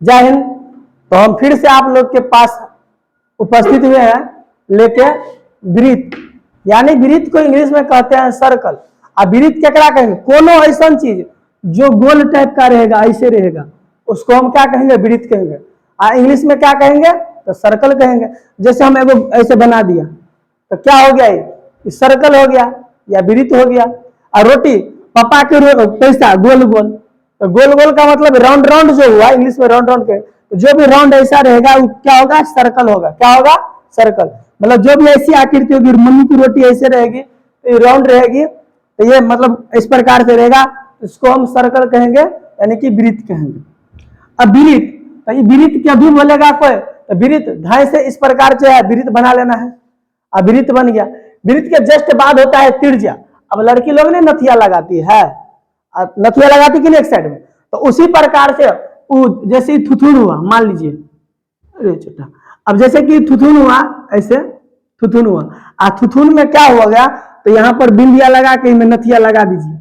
जय हिंद। तो हम फिर से आप लोग के पास उपस्थित हुए हैं लेके वृत्त, यानी वृत्त को इंग्लिश में कहते हैं सर्कल। अब वृत्त केकरा कहेंगे? कोनो ऐसा चीज जो गोल टाइप का रहेगा, ऐसे रहेगा, उसको हम क्या कहेंगे? वृत्त कहेंगे। इंग्लिश में क्या कहेंगे? तो सर्कल कहेंगे। जैसे हम एगो ऐसे बना दिया तो क्या हो गया? ये सर्कल हो गया या वृत्त हो गया। और रोटी पापा के पैसा गोल गोल, तो गोल गोल का मतलब राउंड राउंड जो हुआ, इंग्लिश में राउंड राउंड के, तो जो भी राउंड ऐसा रहेगा वो क्या होगा? सर्कल होगा। क्या होगा? सर्कल। मतलब जो भी ऐसी आकृति होगी, मम्मी की रोटी ऐसे रहेगी तो राउंड रहेगी, तो ये मतलब इस प्रकार से रहेगा, इसको हम सर्कल कहेंगे, यानी कि वृत्त कहेंगे। अब वृत्त, तो ये वृत्त क्या भी बोलेगा कोई? तो वृत्त ढाई से इस प्रकार से है, वृत्त बना लेना है। अब वृत्त बन गया। वृत्त के जस्ट बाद होता है त्रिज्या। अब लड़की लोग ने नथिया लगाती है, नथिया लगाती कि नहीं एक साइड में, तो उसी प्रकार से जैसे थुथुन हुआ, मान लीजिए, अरे छोटा, अब जैसे कि थुथुन हुआ, ऐसे थुथुन हुआ, थुथुन में क्या हुआ गया? तो यहाँ पर बिंदिया लगा के इनमें नथिया लगा दीजिए,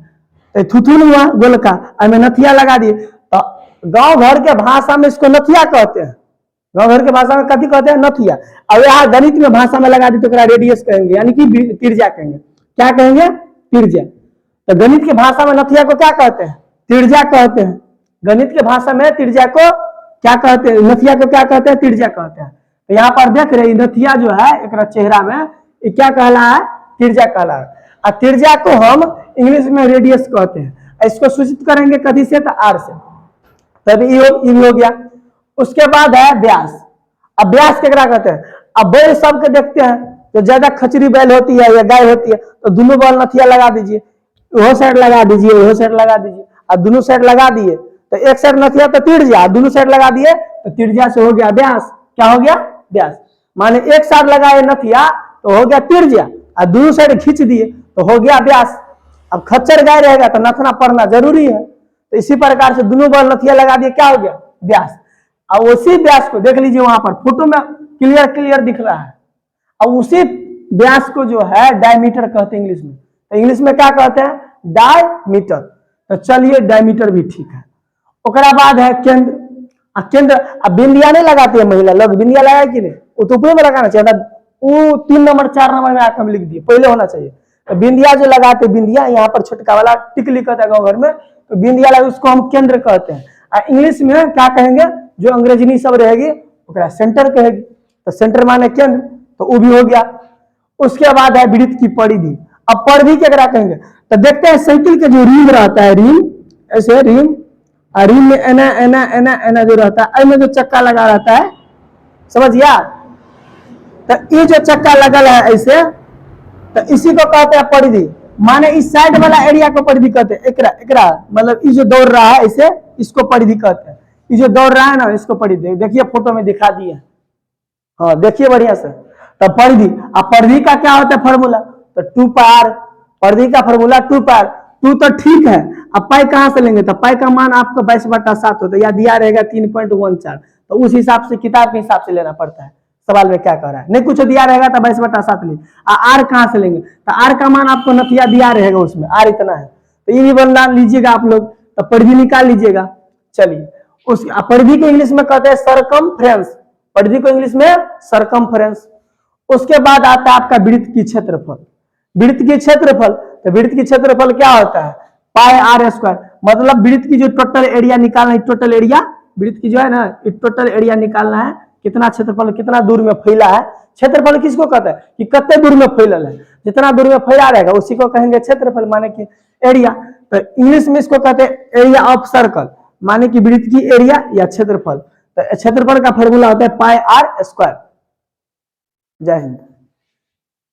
तो थुथुन हुआ गोल का, इनमें नथिया लगा दिए। तो गांव घर के भाषा में इसको नथिया कहते हैं। गांव घर के भाषा में कथी कहते हैं? नथिया। अब यहाँ गणित में भाषा में लगा दी तो रेडियस कहेंगे, यानी कि त्रिज्या कहेंगे। क्या कहेंगे? त्रिज्या। तो गणित की भाषा में नथिया को क्या कहते हैं? त्रिज्या कहते हैं। गणित की भाषा में त्रिज्या को क्या कहते हैं? नथिया को क्या कहते हैं? त्रिज्या कहते हैं। तो यहाँ पर देख रहे नथिया जो है एक चेहरा में, ये क्या कहला है? त्रिज्या कहला है। और त्रिज्या को हम इंग्लिश में रेडियस कहते हैं। इसको सूचित करेंगे कथी से? तो आर से। तभी हो गया। उसके बाद है व्यास। अब व्यास केकरा कहते हैं? अब बैल सबके देखते हैं, तो ज्यादा खचरी बैल होती है या गाय होती है, तो दोनों बैल नथिया लगा दीजिए, वो साइड लगा दीजिए, वो साइड लगा दीजिए, और दोनों साइड लगा दिए तो एक साइड नथिया तो त्रिज्या, दोनों साइड लगा दिए तो त्रिज्या से हो गया व्यास। क्या हो गया? व्यास। माने एक साइड लगाए नथिया तो हो गया त्रिज्या, और दोनों साइड खींच दिए तो हो गया व्यास। अब खच्चर गाय रहेगा तो नथना पड़ना जरूरी है, तो इसी प्रकार से दोनों बैल नथिया लगा दिए, क्या हो गया? व्यास। अब उसी व्यास को देख लीजिए, वहां पर फोटो में क्लियर दिख रहा है। अब उसी व्यास को जो है डायमीटर कहते हैं इंग्लिश में। तो इंग्लिश में क्या कहते हैं? डायमीटर। तो चलिए डायमीटर भी ठीक है। ओकरा बाद है केंद्र। केंद्र, अब बिंदिया नहीं लगाती है महिला लोग, बिंदिया लगाए कि नहीं? वो तो ऊपर में लगाना चाहिए था, वो 3 नंबर 4 नंबर में आकर लिख दिए, पहले होना चाहिए। तो बिंदिया जो लगाते, बिंदिया यहाँ पर छोटका वाला टिकली कहता है गाँव घर में, तो बिंदिया लगा, उसको हम केंद्र कहते हैं। इंग्लिश में क्या कहेंगे? जो अंग्रेजी सब रहेगी ओकरा सेंटर कहेगी। तो सेंटर माने केंद्र, तो वो भी हो गया। उसके बाद है वृत्त की परिधि। अब परिधि केकरा कहेंगे? तो देखते हैं साइकिल के जो रिम रहता है, रिम, ऐसे रिम, रिम में एना एना एना एना जो रहता है, में जो चक्का लगा रहता है, समझ गया? तो ये जो चक्का लगल है ऐसे, तो इसी को कहते हैं परिधि। माने इस साइड वाला एरिया को परिधि कहते हैं। एकरा एकरा मतलब ये जो दौड़ रहा है ऐसे, इसको परिधि कहते हैं। ये जो दौड़ रहा है ना, इसको परिधि। देखिए फोटो में दिखा दिए, हाँ देखिए बढ़िया से। तो परिधि, अब परिधि का क्या होता है फॉर्मूला? तो 2 पार। परिधि का फॉर्मूला 2 पार। 2 तो ठीक है, अब पाई कहां से लेंगे? तो पाई का मान आपको 22/7 होता है, या दिया रहेगा 3.14, तो उस हिसाब से किताब के हिसाब से लेना पड़ता है। सवाल में क्या कह रहा है? नहीं कुछ दिया रहेगा तो 22/7 ले। आर कहां से लेंगे? तो आर का मान आपको नथिया दिया रहेगा, उसमें आर इतना है, तो ये भी बना लीजिएगा आप लोग, तो परिधि निकाल लीजिएगा। चलिए, उस परिधि को इंग्लिश में कहते हैं सरकमफ्रेंस। परिधि को इंग्लिश में सरकमफ्रेंस। उसके बाद आता है आपका वृत्त की क्षेत्रफल। वृत्त की क्षेत्रफल, तो वृत्त की क्षेत्रफल क्या होता है? पाई आर स्क्वायर। मतलब वृत्त की जो टोटल एरिया निकालना है, टोटल एरिया वृत्त की जो है ना, टोटल एरिया निकालना है, कितना क्षेत्रफल कितना दूर में फैला है। क्षेत्रफल किसको कहते हैं? कि कितने दूर में फैलल है, जितना दूर में फैला रहेगा उसी को कहेंगे क्षेत्रफल, माने कि एरिया। तो इंग्लिश में इसको कहते हैं एरिया ऑफ सर्कल, माने कि वृत्त की एरिया या क्षेत्रफल। तो क्षेत्रफल का फॉर्मूला होता है पाई आर स्क्वायर। जय हिंद।